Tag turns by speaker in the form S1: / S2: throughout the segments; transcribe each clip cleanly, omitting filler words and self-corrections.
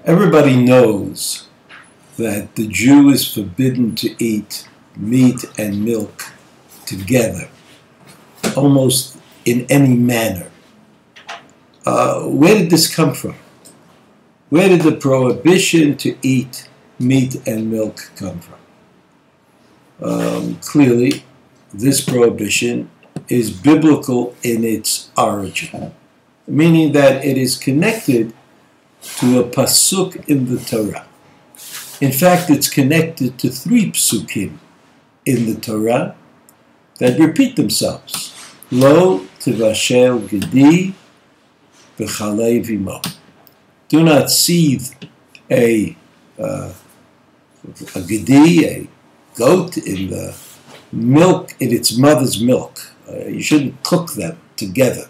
S1: Everybody knows that the Jew is forbidden to eat meat and milk together, almost in any manner. Where did this come from? Where did the prohibition to eat meat and milk come from? Clearly, this prohibition is biblical in its origin, meaning that it is connected to a pasuk in the Torah. In fact, it's connected to 3 psukim in the Torah that repeat themselves. Lo tivashel gedi v'chalei v'imo. Do not seethe a gedi, a goat, in the milk, in its mother's milk. You shouldn't cook them together.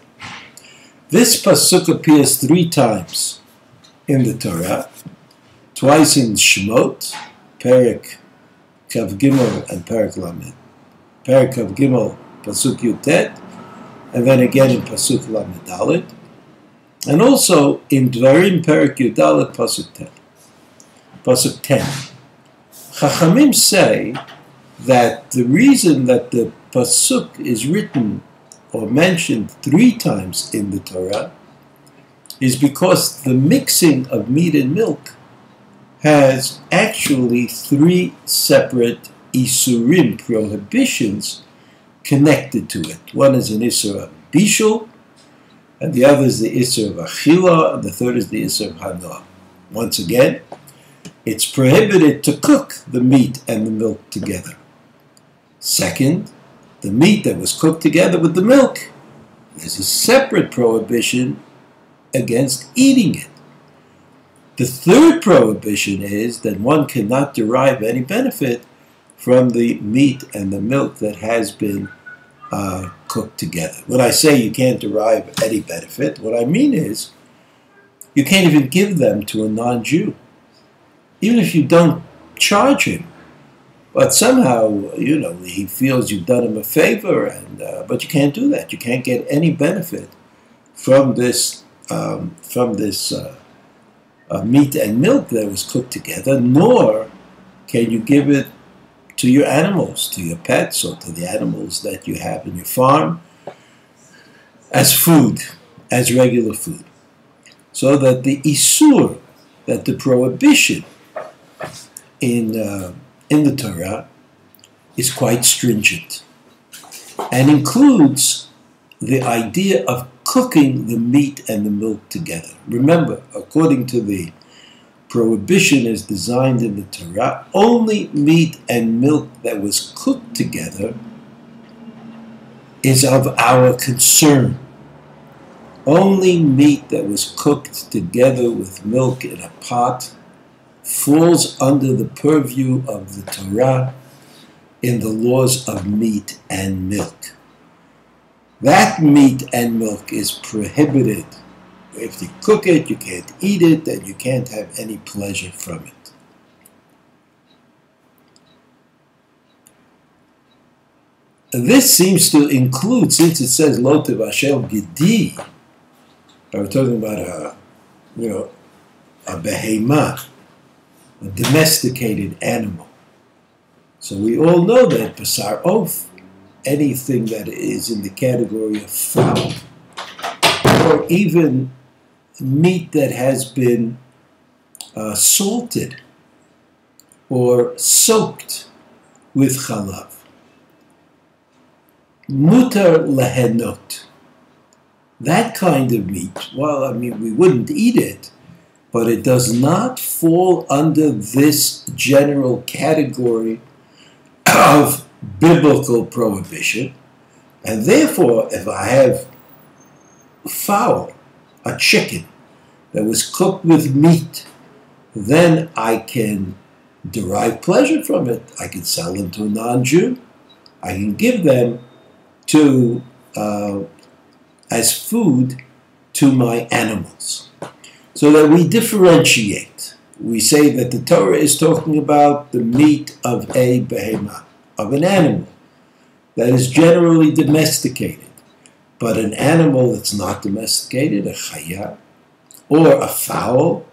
S1: This pasuk appears 3 times in the Torah, twice in Shemot, Perek Kav Gimel and Perek Lamed. Perek Kav Gimel, pasuk Yutet, and then again in pasuk Lamed Dalet, and also in Dvarim Perek Yudalet pasuk 10. Pasuk 10. Chachamim say that the reason that the pasuk is written or mentioned 3 times in the Torah is because the mixing of meat and milk has actually 3 separate isurim, prohibitions, connected to it. One is an isur of bishul, and the other is the isur of achila, and the third is the isur of hanoah. Once again, it's prohibited to cook the meat and the milk together. Second, the meat that was cooked together with the milk, there's a separate prohibition against eating it. The third prohibition is that one cannot derive any benefit from the meat and the milk that has been cooked together. When I say you can't derive any benefit, what I mean is you can't even give them to a non-Jew. Even if you don't charge him, but somehow, he feels you've done him a favor, but you can't do that. You can't get any benefit from this meat and milk that was cooked together, nor can you give it to your animals, to your pets, or to the animals that you have in your farm as food, as regular food. So that the isur, that the prohibition in the Torah is quite stringent and includes the idea of cooking the meat and the milk together. Remember, according to the prohibition as designed in the Torah, only meat and milk that was cooked together is of our concern. Only meat that was cooked together with milk in a pot falls under the purview of the Torah in the laws of meat and milk. That meat and milk is prohibited. If you cook it, you can't eat it, and you can't have any pleasure from it. And this seems to include, since it says Lo Tevashel Gedi, we're talking about a behemah, a domesticated animal. So we all know that Basar Oaf, anything that is in the category of fowl, or even meat that has been salted or soaked with chalav. Mutar lehenot. That kind of meat, we wouldn't eat it, but it does not fall under this general category of biblical prohibition. And therefore, if I have fowl, a chicken, that was cooked with meat, then I can derive pleasure from it. I can sell them to a non-Jew. I can give them to as food to my animals. So that we differentiate. We say that the Torah is talking about the meat of a behemah, of an animal that is generally domesticated. But an animal that's not domesticated, a chaya, or a fowl,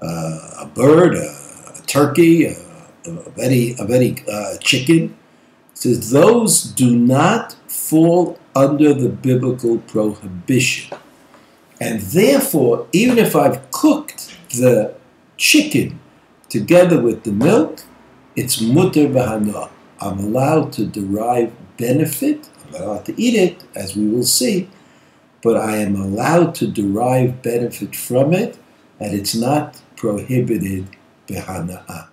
S1: a bird, a turkey, a chicken. It says those do not fall under the biblical prohibition. And therefore, even if I've cooked the chicken together with the milk, it's mutter b'hana. I'm allowed to derive benefit. I'm not allowed to eat it, as we will see, but I am allowed to derive benefit from it, and it's not prohibited b'hana'ah.